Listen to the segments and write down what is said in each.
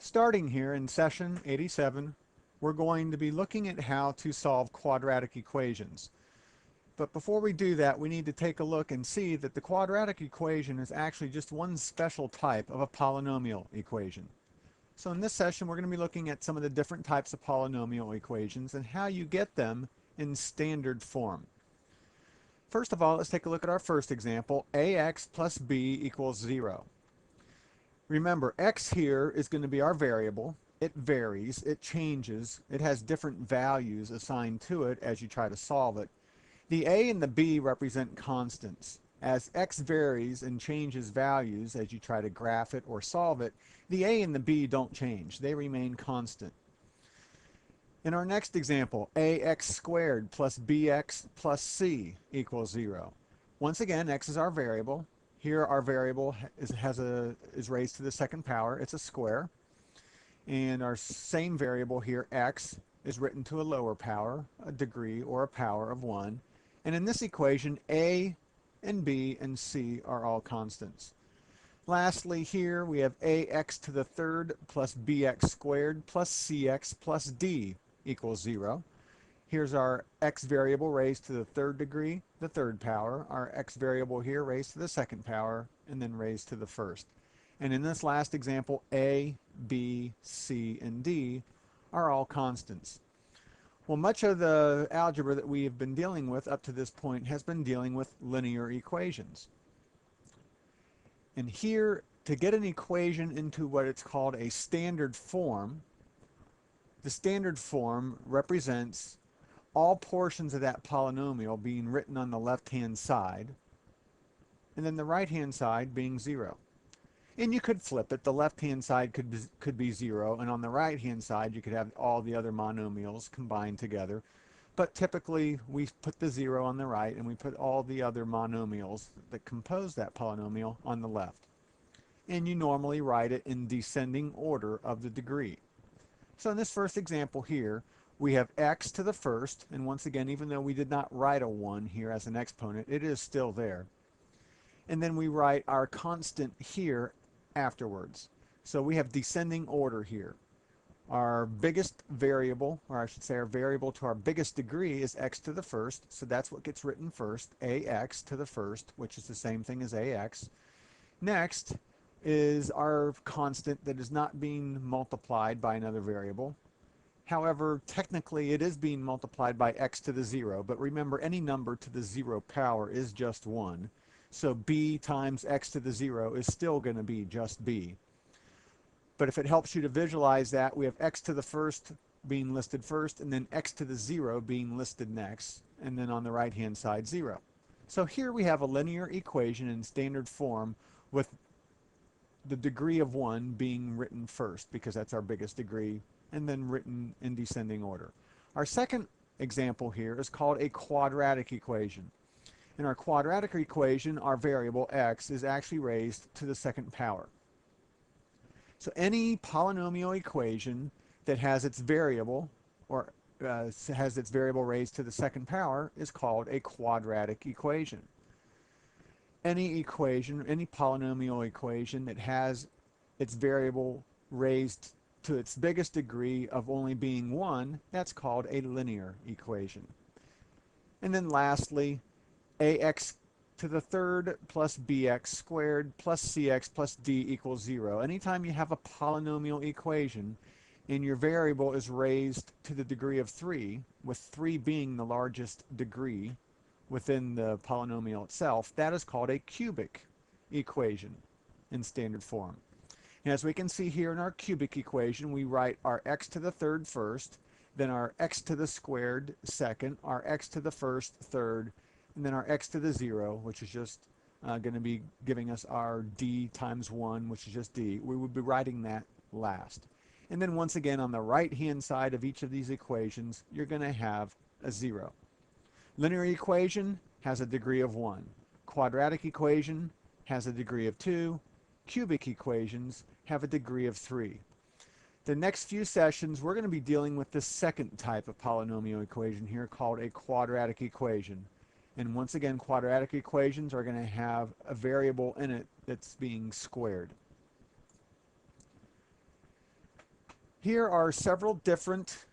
Starting here in session 87, we're going to be looking at how to solve quadratic equations. But before we do that, we need to take a look and see that the quadratic equation is actually just one special type of a polynomial equation. So in this session, we're going to be looking at some of the different types of polynomial equations and how you get them in standard form. First of all, let's take a look at our first example, ax plus b equals 0. Remember, x here is going to be our variable. It varies, it changes, it has different values assigned to it as you try to solve it. The a and the b represent constants. As x varies and changes values as you try to graph it or solve it, the a and the b don't change. They remain constant. In our next example, ax squared plus bx plus c equals 0. Once again, x is our variable. Here our variable is raised to the second power. It's a square. And our same variable here, x, is written to a lower power, a degree or a power of 1. And in this equation, a and b and c are all constants. Lastly, here we have ax to the third plus bx squared plus cx plus d equals 0. Here's our x variable raised to the third degree, the third power. Our x variable here raised to the second power, and then raised to the first. And in this last example, a, b, c, and d are all constants. Well, much of the algebra that we have been dealing with up to this point has been dealing with linear equations. And here, to get an equation into what it's called a standard form, the standard form represents all portions of that polynomial being written on the left-hand side, and then the right-hand side being 0. And you could flip it. The left-hand side could be 0, and on the right-hand side you could have all the other monomials combined together. But typically we put the 0 on the right, and we put all the other monomials that compose that polynomial on the left. And you normally write it in descending order of the degree. So in this first example here, we have x to the first, and once again, even though we did not write a 1 here as an exponent, it is still there. And then we write our constant here afterwards. So we have descending order here. Our biggest variable, or I should say our variable to our biggest degree, is x to the first, so that's what gets written first, ax to the first, which is the same thing as ax. Next is our constant that is not being multiplied by another variable. However, technically it is being multiplied by x to the 0, but remember, any number to the 0 power is just 1. So b times x to the 0 is still going to be just b. But if it helps you to visualize that, we have x to the first being listed first, and then x to the 0 being listed next, and then on the right-hand side, 0. So here we have a linear equation in standard form with the degree of 1 being written first, because that's our biggest degree, and then written in descending order. Our second example here is called a quadratic equation. In our quadratic equation, our variable x is actually raised to the second power. So any polynomial equation that has its variable, or has its variable raised to the second power, is called a quadratic equation. Any equation, any polynomial equation that has its variable raised to its biggest degree of only being 1, that's called a linear equation. And then lastly, ax to the third plus bx squared plus cx plus d equals 0. Anytime you have a polynomial equation and your variable is raised to the degree of 3, with 3 being the largest degree within the polynomial itself, that is called a cubic equation in standard form. And as we can see here in our cubic equation, we write our x to the third first, then our x to the squared second, our x to the first third, and then our x to the 0, which is just going to be giving us our d times 1, which is just d. We would be writing that last. And then once again, on the right-hand side of each of these equations, you're going to have a 0. Linear equation has a degree of 1. Quadratic equation has a degree of 2. Cubic equations have a degree of 3. The next few sessions, we're going to be dealing with the second type of polynomial equation here called a quadratic equation. And once again, quadratic equations are going to have a variable in it that's being squared. Here are several different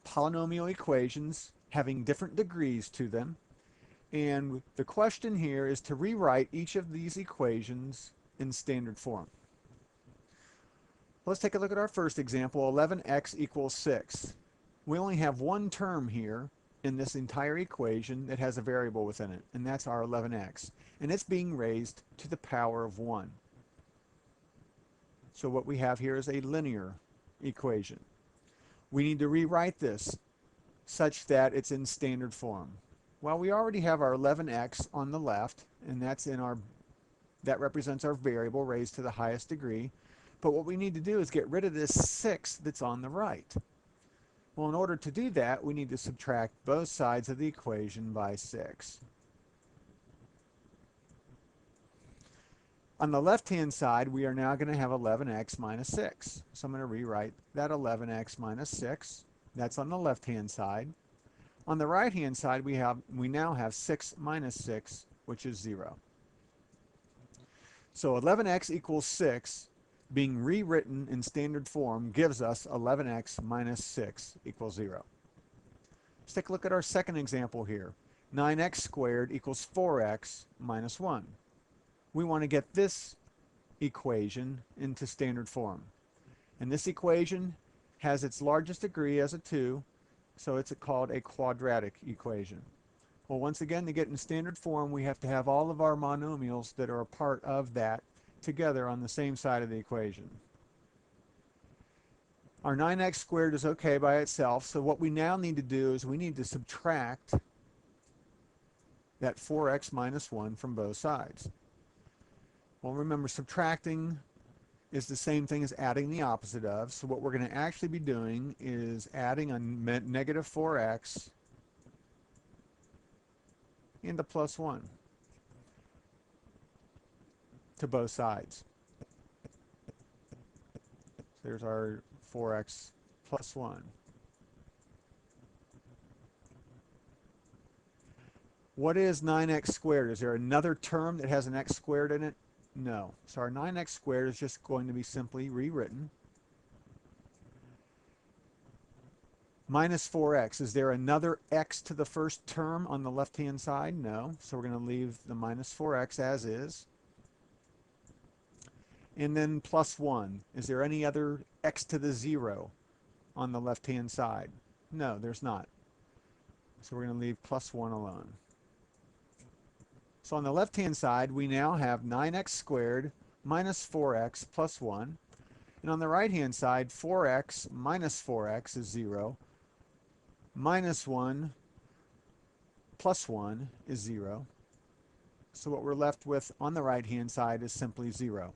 polynomial equations having different degrees to them. And the question here is to rewrite each of these equations in standard form. Let's take a look at our first example, 11x equals 6. We only have one term here in this entire equation that has a variable within it, and that's our 11x. And it's being raised to the power of 1. So what we have here is a linear equation. We need to rewrite this such that it's in standard form. Well, we already have our 11x on the left, and that represents our variable raised to the highest degree. But what we need to do is get rid of this 6 that's on the right. Well, in order to do that, we need to subtract both sides of the equation by 6. On the left-hand side, we are now going to have 11x minus 6. So I'm going to rewrite that 11x minus 6. That's on the left-hand side. On the right-hand side, we now have 6 minus 6, which is 0. So 11x equals 6 being rewritten in standard form gives us 11x minus 6 equals 0. Let's take a look at our second example here. 9x squared equals 4x minus 1. We want to get this equation into standard form. And this equation has its largest degree as a 2, so it's called a quadratic equation. Well, once again, to get in standard form, we have to have all of our monomials that are a part of that together on the same side of the equation. Our 9x squared is okay by itself, so what we now need to do is we need to subtract that 4x minus 1 from both sides. Well, remember, subtracting is the same thing as adding the opposite of, so what we're going to actually be doing is adding a negative 4x into plus 1 to both sides. So there's our 4x plus 1. What is 9x squared? Is there another term that has an x squared in it? No. So our 9x squared is just going to be simply rewritten. Minus 4x. Is there another x to the first term on the left-hand side? No. So we're going to leave the minus 4x as is. And then plus 1. Is there any other x to the 0 on the left-hand side? No, there's not. So we're going to leave plus 1 alone. So on the left-hand side, we now have 9x squared minus 4x plus 1. And on the right-hand side, 4x minus 4x is 0. Minus 1 plus 1 is 0. So what we're left with on the right-hand side is simply 0.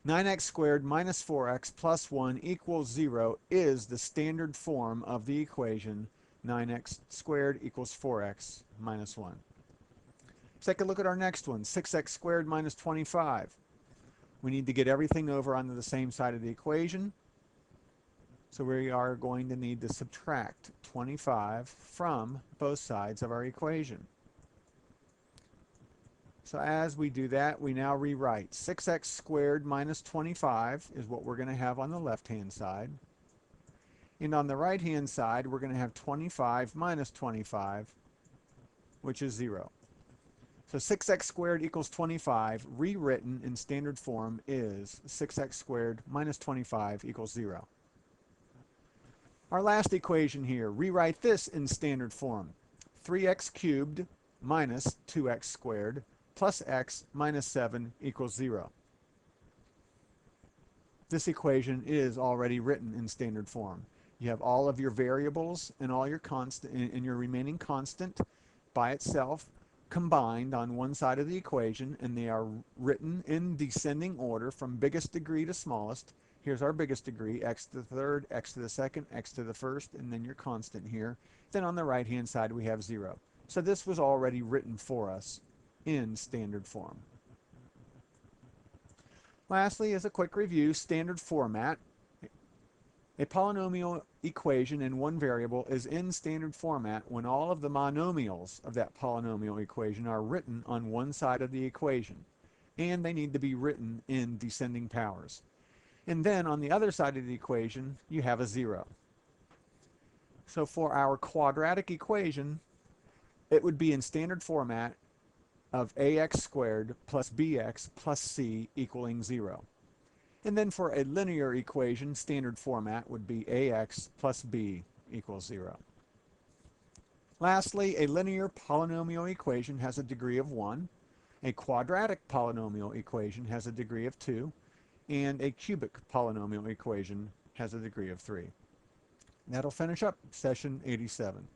9x squared minus 4x plus 1 equals 0 is the standard form of the equation 9x squared equals 4x minus 1. Let's take a look at our next one, 6x squared minus 25. We need to get everything over onto the same side of the equation. So we are going to need to subtract 25 from both sides of our equation. So as we do that, we now rewrite 6x squared minus 25 is what we're going to have on the left-hand side. And on the right-hand side, we're going to have 25 minus 25, which is 0. So 6x squared equals 25, rewritten in standard form, is 6x squared minus 25 equals 0. Our last equation here, rewrite this in standard form. 3x cubed minus 2x squared plus x minus 7 equals 0. This equation is already written in standard form. You have all of your variables and all your constant and your remaining constant by itself combined on one side of the equation, and they are written in descending order from biggest degree to smallest. Here's our biggest degree, x to the third, x to the second, x to the first, and then your constant here. Then on the right-hand side we have 0. So this was already written for us in standard form. Lastly, as a quick review, standard format. A polynomial equation in one variable is in standard format when all of the monomials of that polynomial equation are written on one side of the equation, and they need to be written in descending powers. And then on the other side of the equation, you have a 0. So for our quadratic equation, it would be in standard format of ax squared plus bx plus c equaling 0. And then for a linear equation, standard format would be ax plus b equals 0. Lastly, a linear polynomial equation has a degree of 1. A quadratic polynomial equation has a degree of 2. And a cubic polynomial equation has a degree of 3. That'll finish up session 87.